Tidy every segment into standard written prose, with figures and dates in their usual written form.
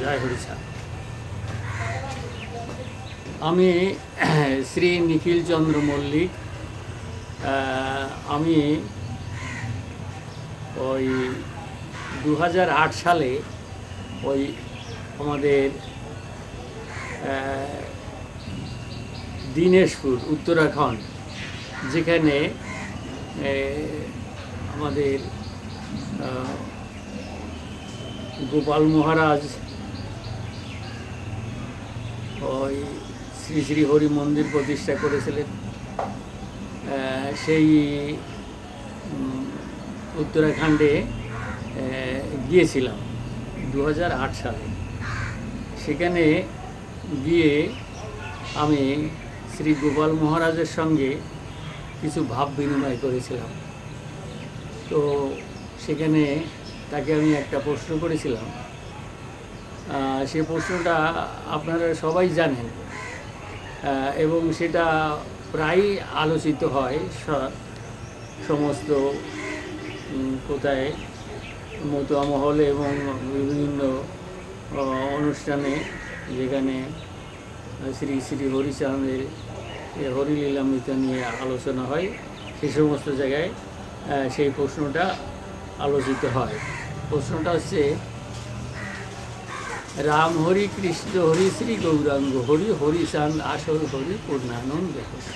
জয় হরিষা। আমি শ্রী নিখিল চন্দ্র মল্লিক। আমি ওই 2008 সালে ওই আমাদের দিনাজপুর উত্তরাখণ্ড, যেখানে আমাদের গোপাল মহারাজ ওই শ্রী শ্রী হরি মন্দির প্রতিষ্ঠা করেছিলেন, সেই উত্তরাখণ্ডে গিয়েছিলাম 2008 সালে। সেখানে গিয়ে আমি শ্রী গোপাল মহারাজের সঙ্গে কিছু ভাব বিনিময় করেছিলাম। তো সেখানে তাকে আমি একটা প্রশ্ন করেছিলাম, সে প্রশ্নটা আপনারা সবাই জানেন এবং সেটা প্রায়ই আলোচিত হয় সমস্ত কোথায় মতুয়া মহলে এবং বিভিন্ন অনুষ্ঠানে, যেখানে শ্রী শ্রী হরিচাঁদের হরিলীলামৃত নিয়ে আলোচনা হয়, সেই সমস্ত জায়গায় সেই প্রশ্নটা আলোচিত হয়। প্রশ্নটা হচ্ছে, রাম হরি কৃষ্ণ হরি শ্রী গৌরাঙ্গ হরি হরিচাঁদ আসল হরি পূর্ণানন্দ হরি।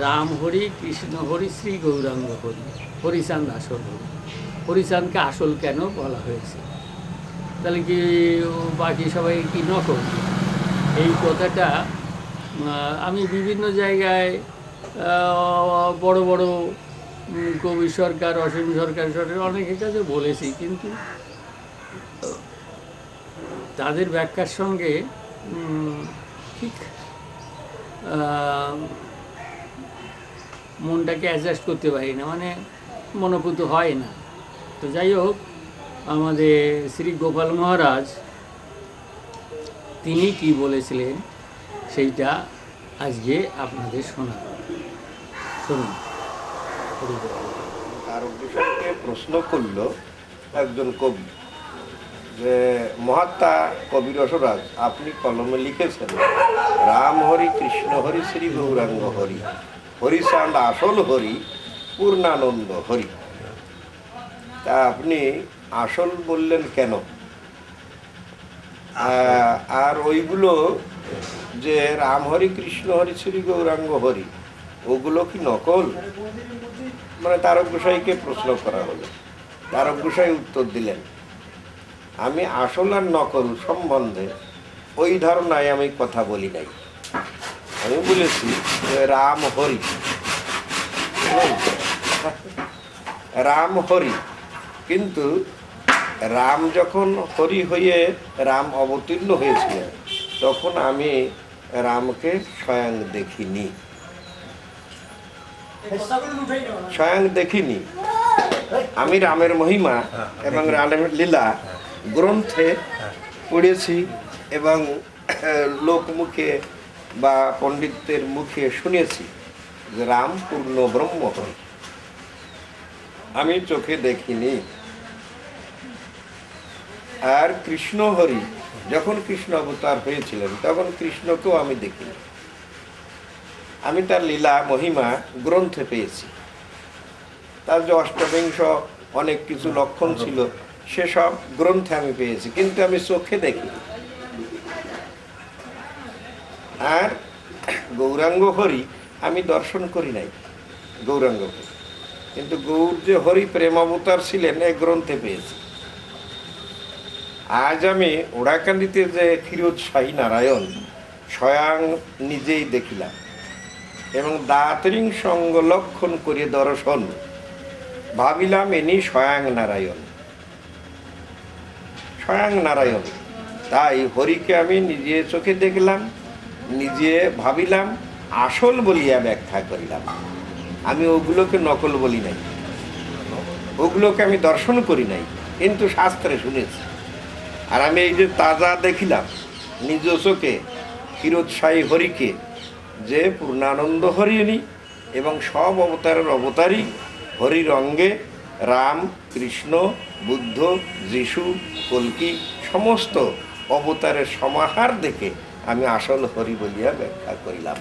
রাম হরি কৃষ্ণ হরি শ্রী গৌরাঙ্গ হরি হরিচাঁদ আসল হরি। হরিচাঁদকে আসল কেন বলা হয়েছে? তাহলে কি বাকি সবাই কি নকল? এই কথাটা আমি বিভিন্ন জায়গায় বড় বড় কবি সরকার, অসীম সরকার অনেকের কাছে বলেছি, কিন্তু তাদের ব্যাখ্যার সঙ্গে ঠিক মনটাকে অ্যাডজাস্ট করতে পারি না, মানে মনোভূত হয় না। তো যাই হোক, আমাদের শ্রী গোপাল মহারাজ তিনি কি বলেছিলেন সেইটা আজকে আপনাদের শোনাব। শুনুন। তারককে প্রশ্ন করল একজন কবি যে, মহাত্মা কবি রসরাজ, আপনি কলমে লিখেছেন রাম হরি কৃষ্ণ হরি শ্রী গৌরাঙ্গ হরি হরিচাঁদ আসল হরি পূর্ণানন্দ হরি। তা আপনি আসল বললেন কেন? আর ওইগুলো যে রাম হরি কৃষ্ণ হরি শ্রী গৌরাঙ্গ হরি, ওগুলো কি নকল? মানে তারক গোসাইকে প্রশ্ন করা হলো। তারক গোসাই উত্তর দিলেন, আমি আসল আর নকল সম্বন্ধে ওই ধারণায় আমি কথা বলি নাই। আমি বলেছি যে রাম হরি, রাম হরি, কিন্তু রাম যখন হরি হয়ে রাম অবতীর্ণ হয়েছিলেন, তখন আমি রামকে স্বয়ং দেখিনি, স্বয়ং দেখিনি। আমি রামের মহিমা এবং রামের লীলা গ্রন্থে পড়েছি এবং লোকমুখে বা পণ্ডিতদের মুখে শুনেছি যে রাম পূর্ণ ব্রহ্ম হরি, আমি চোখে দেখিনি। আর কৃষ্ণ হরি, যখন কৃষ্ণ অবতার হয়েছিলেন তখন কৃষ্ণকেও আমি দেখিনি। আমি তার লীলা মহিমা গ্রন্থে পেয়েছি। তার যে অষ্টবিংশ অনেক কিছু লক্ষণ ছিল, সেসব গ্রন্থে আমি পেয়েছি, কিন্তু আমি চোখে দেখিনি। আর গৌরাঙ্গ হরি আমি দর্শন করি নাই, গৌরাঙ্গ হরি, কিন্তু গৌর যে হরি প্রেম অবতার ছিলেন এই গ্রন্থে পেয়েছি। আজ আমি ওড়াকান্দিতে যে ফিরোজ শাহী নারায়ণ স্বয়ং নিজেই দেখিলাম এবং দাতরিং সঙ্গ লক্ষণ করে দর্শন ভাবিলাম এনি স্বয়ং নারায়ণ, স্বয়ং নারায়ণ। তাই হরিকে আমি নিজে চোখে দেখলাম, নিজে ভাবিলাম, আসল বলিয়া ব্যাখ্যা করিলাম। আমি ওগুলোকে নকল বলি নাই, ওগুলোকে আমি দর্শন করি নাই, কিন্তু শাস্ত্রে শুনেছি। আর আমি এই যে তাজা দেখিলাম নিজ চোখে ফিরোজ শাহী হরিকে, যে পূর্ণানন্দ হরিণী এবং সব অবতারের অবতারী, হরির অঙ্গে রাম, কৃষ্ণ, বুদ্ধ, যিশু, কল্কি সমস্ত অবতারের সমাহার দেখে আমি আসল হরি বলিয়া ব্যাখ্যা করিলাম।